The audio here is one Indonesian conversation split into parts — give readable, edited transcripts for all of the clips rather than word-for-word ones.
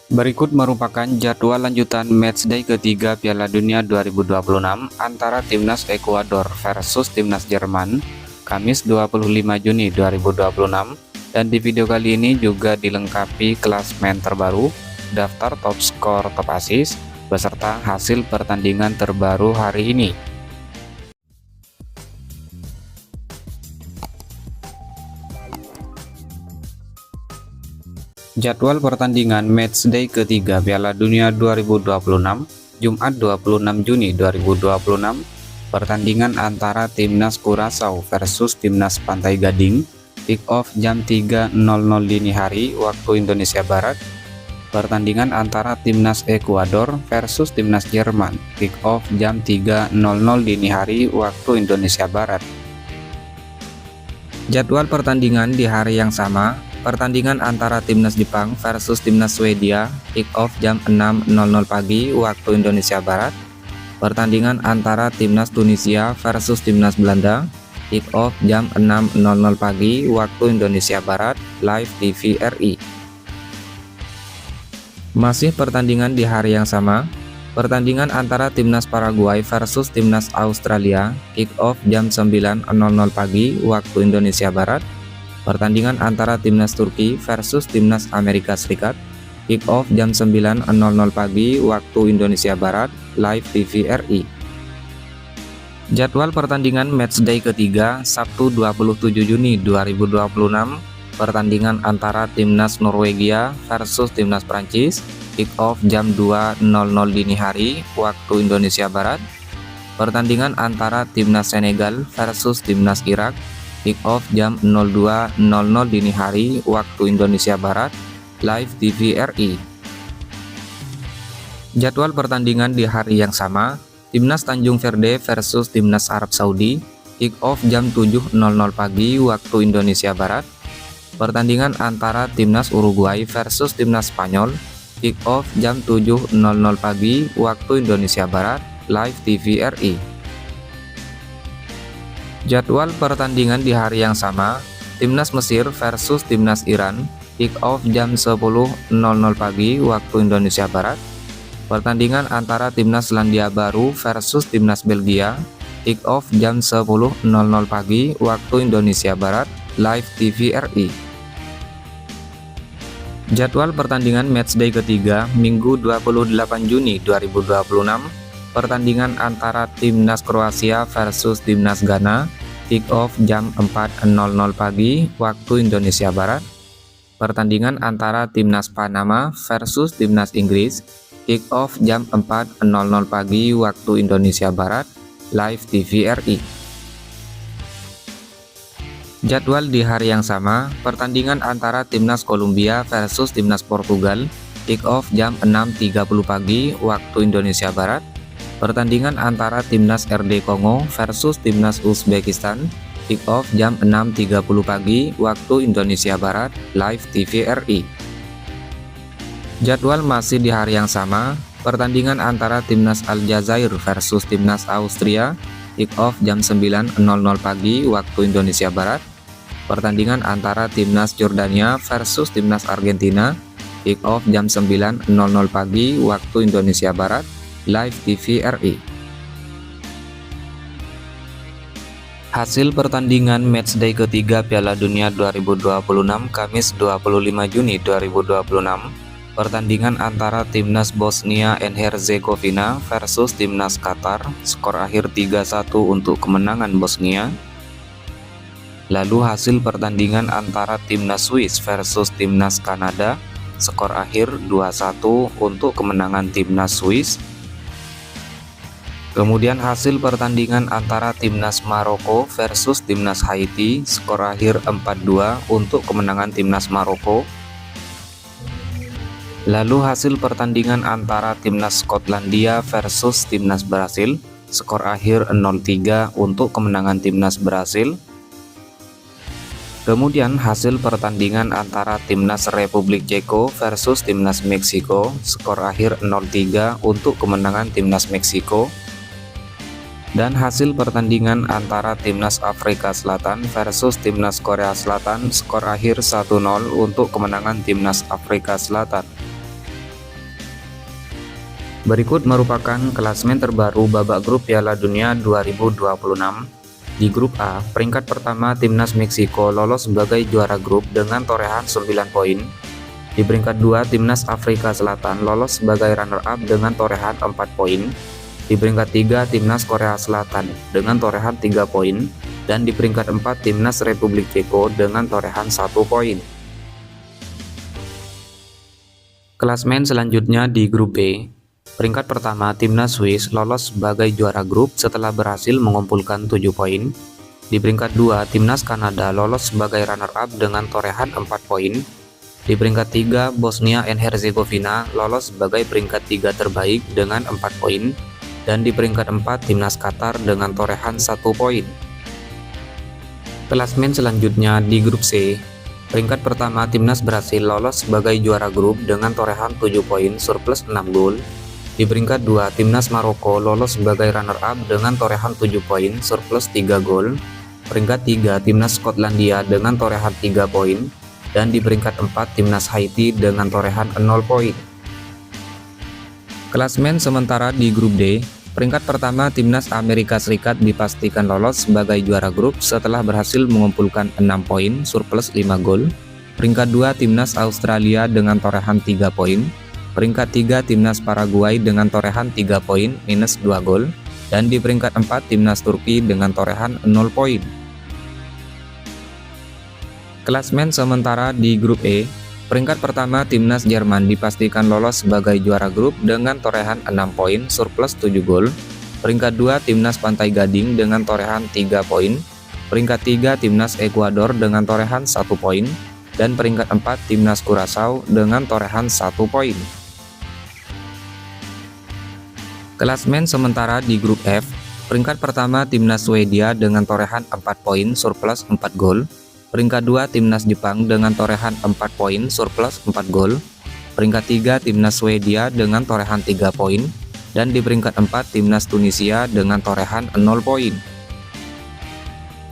Berikut merupakan jadwal lanjutan matchday ketiga Piala Dunia 2026 antara Timnas Ekuador versus Timnas Jerman, Kamis 25 Juni 2026. Dan di video kali ini juga dilengkapi klasmen terbaru, daftar top skor, top assist, beserta hasil pertandingan terbaru hari ini. Jadwal pertandingan matchday ketiga Piala Dunia 2026, Jumat 26 Juni 2026. Pertandingan antara Timnas Curaçao versus Timnas Pantai Gading, kick off jam 3.00 dini hari waktu Indonesia Barat. Pertandingan antara Timnas Ekuador versus Timnas Jerman, kick off jam 3.00 dini hari waktu Indonesia Barat. Jadwal pertandingan di hari yang sama. Pertandingan antara Timnas Jepang versus Timnas Swedia, kick off jam 6.00 pagi waktu Indonesia Barat. Pertandingan antara Timnas Tunisia versus Timnas Belanda, kick off jam 6.00 pagi waktu Indonesia Barat, live TV RI. Masih pertandingan di hari yang sama. Pertandingan antara Timnas Paraguay versus Timnas Australia, kick off jam 9.00 pagi waktu Indonesia Barat. Pertandingan antara Timnas Turki versus Timnas Amerika Serikat, kick off jam 9.00 pagi waktu Indonesia Barat, live TV RI. Jadwal pertandingan matchday ketiga Sabtu 27 Juni 2026. Pertandingan antara Timnas Norwegia versus Timnas Prancis, kick off jam 2.00 dini hari waktu Indonesia Barat. Pertandingan antara Timnas Senegal versus Timnas Irak, kick off jam 02.00 dini hari waktu Indonesia Barat, live TV RI. Jadwal pertandingan di hari yang sama. Timnas Tanjung Verde versus Timnas Arab Saudi, kick off jam 7.00 pagi waktu Indonesia Barat. Pertandingan antara Timnas Uruguay versus Timnas Spanyol, kick off jam 7.00 pagi waktu Indonesia Barat, live TV RI. Jadwal pertandingan di hari yang sama. Timnas Mesir versus Timnas Iran, kick off jam 10.00 pagi waktu Indonesia Barat. Pertandingan antara Timnas Selandia Baru versus Timnas Belgia, kick off jam 10.00 pagi waktu Indonesia Barat, live TV RI. Jadwal pertandingan matchday ketiga Minggu 28 Juni 2026. Pertandingan antara Timnas Kroasia versus Timnas Ghana, kick off jam 4.00 pagi waktu Indonesia Barat. Pertandingan antara Timnas Panama versus Timnas Inggris, kick off jam 4.00 pagi waktu Indonesia Barat, live TV RI. Jadwal di hari yang sama. Pertandingan antara Timnas Kolombia versus Timnas Portugal, kick off jam 6.30 pagi waktu Indonesia Barat. Pertandingan antara Timnas RD Kongo versus Timnas Uzbekistan, kick off jam 6.30 pagi waktu Indonesia Barat, live TV RI. Jadwal masih di hari yang sama. Pertandingan antara Timnas Aljazair versus Timnas Austria, kick off jam 9.00 pagi waktu Indonesia Barat. Pertandingan antara Timnas Jordania versus Timnas Argentina, kick off jam 9.00 pagi waktu Indonesia Barat, live TV RI. Hasil pertandingan matchday ketiga Piala Dunia 2026 Kamis 25 Juni 2026. Pertandingan antara Timnas Bosnia and Herzegovina versus Timnas Qatar, skor akhir 3-1 untuk kemenangan Bosnia. Lalu hasil pertandingan antara Timnas Swiss versus Timnas Kanada, skor akhir 2-1 untuk kemenangan Timnas Swiss. Kemudian hasil pertandingan antara Timnas Maroko versus Timnas Haiti, skor akhir 4-2 untuk kemenangan Timnas Maroko. Lalu hasil pertandingan antara Timnas Skotlandia versus Timnas Brasil, skor akhir 0-3 untuk kemenangan Timnas Brasil. Kemudian hasil pertandingan antara Timnas Republik Ceko versus Timnas Meksiko, skor akhir 0-3 untuk kemenangan Timnas Meksiko. Dan hasil pertandingan antara Timnas Afrika Selatan versus Timnas Korea Selatan, skor akhir 1-0 untuk kemenangan Timnas Afrika Selatan. Berikut merupakan klasemen terbaru babak grup Piala Dunia 2026. Di grup A, peringkat pertama Timnas Meksiko lolos sebagai juara grup dengan torehan 9 poin. Di peringkat 2, Timnas Afrika Selatan lolos sebagai runner-up dengan torehan 4 poin. Di peringkat 3, Timnas Korea Selatan dengan torehan 3 poin. Dan di peringkat 4, Timnas Republik Ceko dengan torehan 1 poin. Klasemen selanjutnya di grup B. Peringkat pertama Timnas Swiss lolos sebagai juara grup setelah berhasil mengumpulkan 7 poin. Di peringkat 2, Timnas Kanada lolos sebagai runner-up dengan torehan 4 poin. Di peringkat 3, Bosnia and Herzegovina lolos sebagai peringkat 3 terbaik dengan 4 poin. Dan di peringkat 4, Timnas Qatar dengan torehan 1 poin. Klasemen selanjutnya di grup C. Peringkat pertama Timnas Brasil lolos sebagai juara grup dengan torehan 7 poin surplus 6 gol. Di peringkat 2, Timnas Maroko lolos sebagai runner-up dengan torehan 7 poin surplus 3 gol. Peringkat 3, Timnas Skotlandia dengan torehan 3 poin. Dan di peringkat 4, Timnas Haiti dengan torehan 0 poin. Klasemen sementara di grup D. Peringkat pertama Timnas Amerika Serikat dipastikan lolos sebagai juara grup setelah berhasil mengumpulkan 6 poin surplus 5 gol. Peringkat 2, Timnas Australia dengan torehan 3 poin. Peringkat 3, Timnas Paraguay dengan torehan 3 poin minus 2 gol. Dan di peringkat 4, Timnas Turki dengan torehan 0 poin. Klasemen sementara di grup E. Peringkat pertama Timnas Jerman dipastikan lolos sebagai juara grup dengan torehan 6 poin surplus 7 gol. Peringkat 2, Timnas Pantai Gading dengan torehan 3 poin. Peringkat 3, Timnas Ekuador dengan torehan 1 poin. Dan peringkat 4, Timnas Curaçao dengan torehan 1 poin. Klasemen sementara di grup F. Peringkat pertama Timnas Swedia dengan torehan 4 poin surplus 4 gol. Peringkat 2, Timnas Jepang dengan torehan 4 poin surplus 4 gol. Peringkat 3, Timnas Swedia dengan torehan 3 poin. Dan di peringkat 4, Timnas Tunisia dengan torehan 0 poin.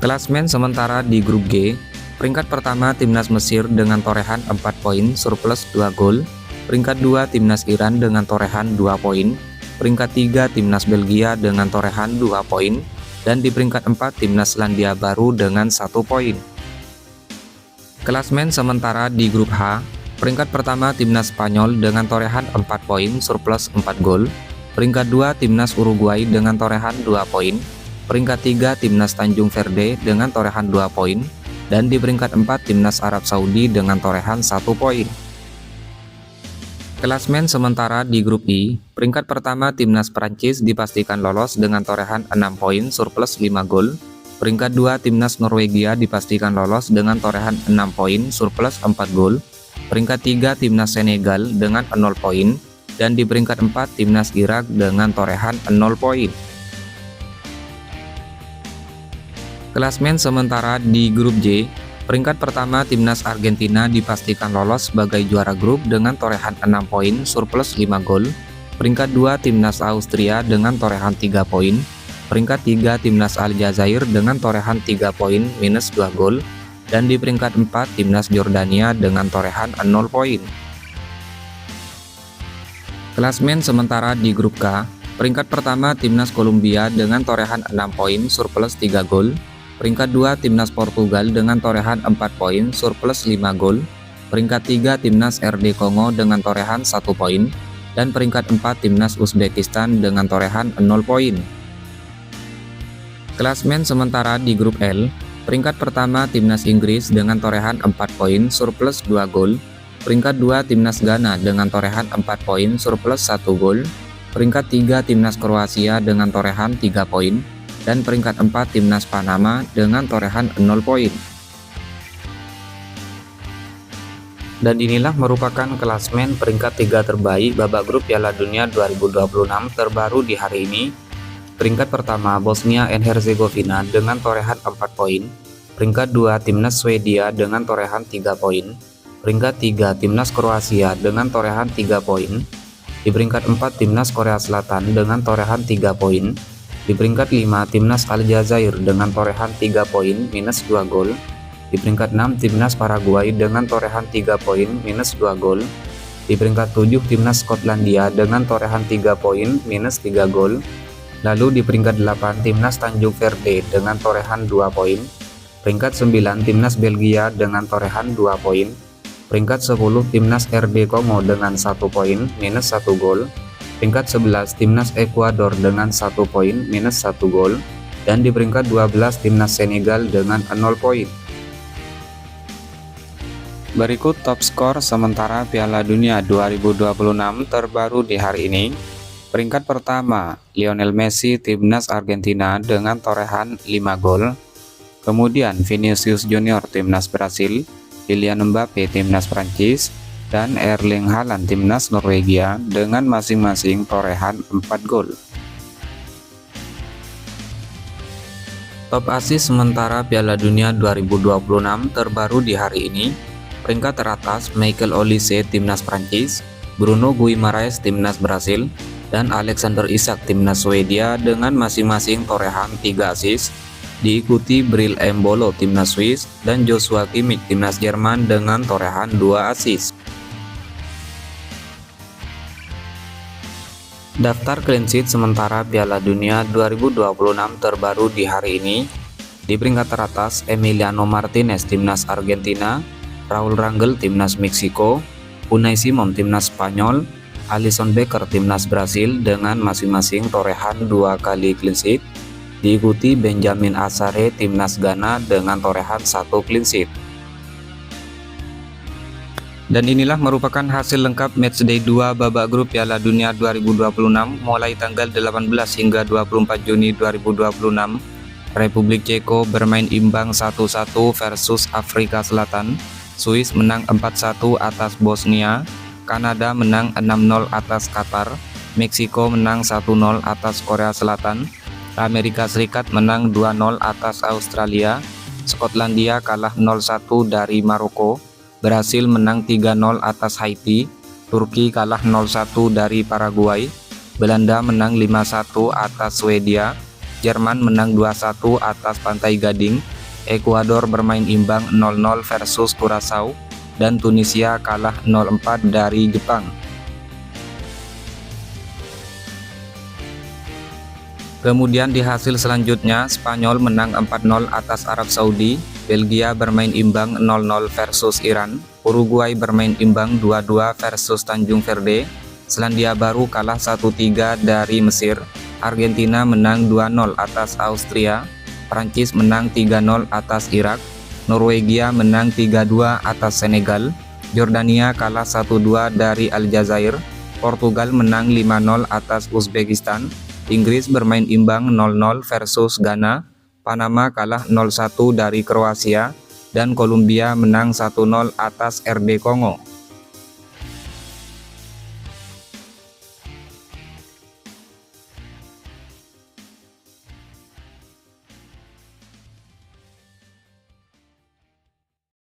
Klasemen sementara di grup G. Peringkat pertama Timnas Mesir dengan torehan 4 poin surplus 2 gol. Peringkat 2, Timnas Iran dengan torehan 2 poin. Peringkat 3, Timnas Belgia dengan torehan 2 poin. Dan di peringkat 4, Timnas Selandia Baru dengan 1 poin. Klasemen sementara di grup H. Peringkat pertama Timnas Spanyol dengan torehan 4 poin surplus 4 gol. Peringkat 2, Timnas Uruguay dengan torehan 2 poin. Peringkat 3, Timnas Tanjung Verde dengan torehan 2 poin. Dan di peringkat 4, Timnas Arab Saudi dengan torehan 1 poin. Klasemen sementara di grup I. Peringkat pertama Timnas Prancis dipastikan lolos dengan torehan 6 poin surplus 5 gol. Peringkat 2, Timnas Norwegia dipastikan lolos dengan torehan 6 poin surplus 4 gol. Peringkat 3, Timnas Senegal dengan 0 poin. Dan di peringkat 4, Timnas Irak dengan torehan 0 poin. Klasemen sementara di grup J. Peringkat pertama Timnas Argentina dipastikan lolos sebagai juara grup dengan torehan 6 poin surplus 5 gol. Peringkat 2, Timnas Austria dengan torehan 3 poin. Peringkat 3, Timnas Aljazair dengan torehan 3 poin minus 2 gol. Dan di peringkat 4, Timnas Jordania dengan torehan 0 poin. Klasemen sementara di grup K. Peringkat pertama Timnas Kolombia dengan torehan 6 poin surplus 3 gol. Peringkat 2, Timnas Portugal dengan torehan 4 poin surplus 5 gol. Peringkat 3, Timnas RD Kongo dengan torehan 1 poin. Dan peringkat 4, Timnas Uzbekistan dengan torehan 0 poin. Klasemen sementara di grup L. Peringkat pertama Timnas Inggris dengan torehan 4 poin surplus 2 gol. Peringkat 2, Timnas Ghana dengan torehan 4 poin surplus 1 gol. Peringkat 3, Timnas Kroasia dengan torehan 3 poin. Dan peringkat 4, Timnas Panama dengan torehan 0 poin. Dan inilah merupakan klasemen peringkat 3 terbaik babak grup Piala Dunia 2026 terbaru di hari ini. Peringkat pertama Bosnia and Herzegovina dengan torehan 4 poin. Peringkat 2, Timnas Swedia dengan torehan 3 poin. Peringkat 3, Timnas Kroasia dengan torehan 3 poin. Di peringkat 4, Timnas Korea Selatan dengan torehan 3 poin. Di peringkat 5, Timnas Aljazair dengan torehan 3 poin minus 2 gol. Di peringkat 6, Timnas Paraguay dengan torehan 3 poin minus 2 gol. Di peringkat 7 timnas Skotlandia dengan torehan 3 poin minus 3 gol. Lalu di peringkat 8 timnas Tanjung Verde dengan torehan 2 poin. Peringkat 9 timnas Belgia dengan torehan 2 poin. Peringkat 10 timnas RD Kongo dengan 1 poin minus 1 gol. Peringkat 11 timnas Ekuador dengan 1 poin minus 1 gol. Dan di peringkat 12 timnas Senegal dengan 0 poin. Berikut top skor sementara Piala Dunia 2026 terbaru di hari ini. Peringkat pertama Lionel Messi timnas Argentina dengan torehan 5 gol. Kemudian Vinicius Junior timnas Brasil, Kylian Mbappe timnas Prancis, dan Erling Haaland timnas Norwegia dengan masing-masing torehan 4 gol. Top asis sementara Piala Dunia 2026 terbaru di hari ini. Peringkat teratas Michael Olise timnas Prancis, Bruno Guimaraes timnas Brasil, dan Alexander Isak timnas Swedia dengan masing-masing torehan 3 asis. Diikuti Bril Embolo timnas Swiss dan Joshua Kimmich timnas Jerman dengan torehan 2 asis. Daftar clean sheet sementara Piala Dunia 2026 terbaru di hari ini. Di peringkat teratas Emiliano Martinez timnas Argentina, Raul Rangel timnas Meksiko, Unai Simon timnas Spanyol, Alisson Becker timnas Brasil dengan masing-masing torehan 2 kali clean sheet. Diikuti Benjamin Asare timnas Ghana dengan torehan 1 clean sheet. Dan inilah merupakan hasil lengkap matchday 2 babak grup Piala Dunia 2026 mulai tanggal 18 hingga 24 Juni 2026. Republik Ceko bermain imbang 1-1 versus Afrika Selatan. Swiss menang 4-1 atas Bosnia. Kanada menang 6-0 atas Qatar. Meksiko menang 1-0 atas Korea Selatan. Amerika Serikat menang 2-0 atas Australia. Skotlandia kalah 0-1 dari Maroko. Brasil menang 3-0 atas Haiti. Turki kalah 0-1 dari Paraguay. Belanda menang 5-1 atas Swedia. Jerman menang 2-1 atas Pantai Gading. Ekuador bermain imbang 0-0 versus Curaçao. Dan Tunisia kalah 0-4 dari Jepang. Kemudian di hasil selanjutnya, Spanyol menang 4-0 atas Arab Saudi, Belgia bermain imbang 0-0 versus Iran, Uruguay bermain imbang 2-2 versus Tanjung Verde, Selandia Baru kalah 1-3 dari Mesir, Argentina menang 2-0 atas Austria, Prancis menang 3-0 atas Irak, Norwegia menang 3-2 atas Senegal, Jordania kalah 1-2 dari Aljazair, Portugal menang 5-0 atas Uzbekistan, Inggris bermain imbang 0-0 versus Ghana, Panama kalah 0-1 dari Kroasia, dan Kolombia menang 1-0 atas RD Kongo.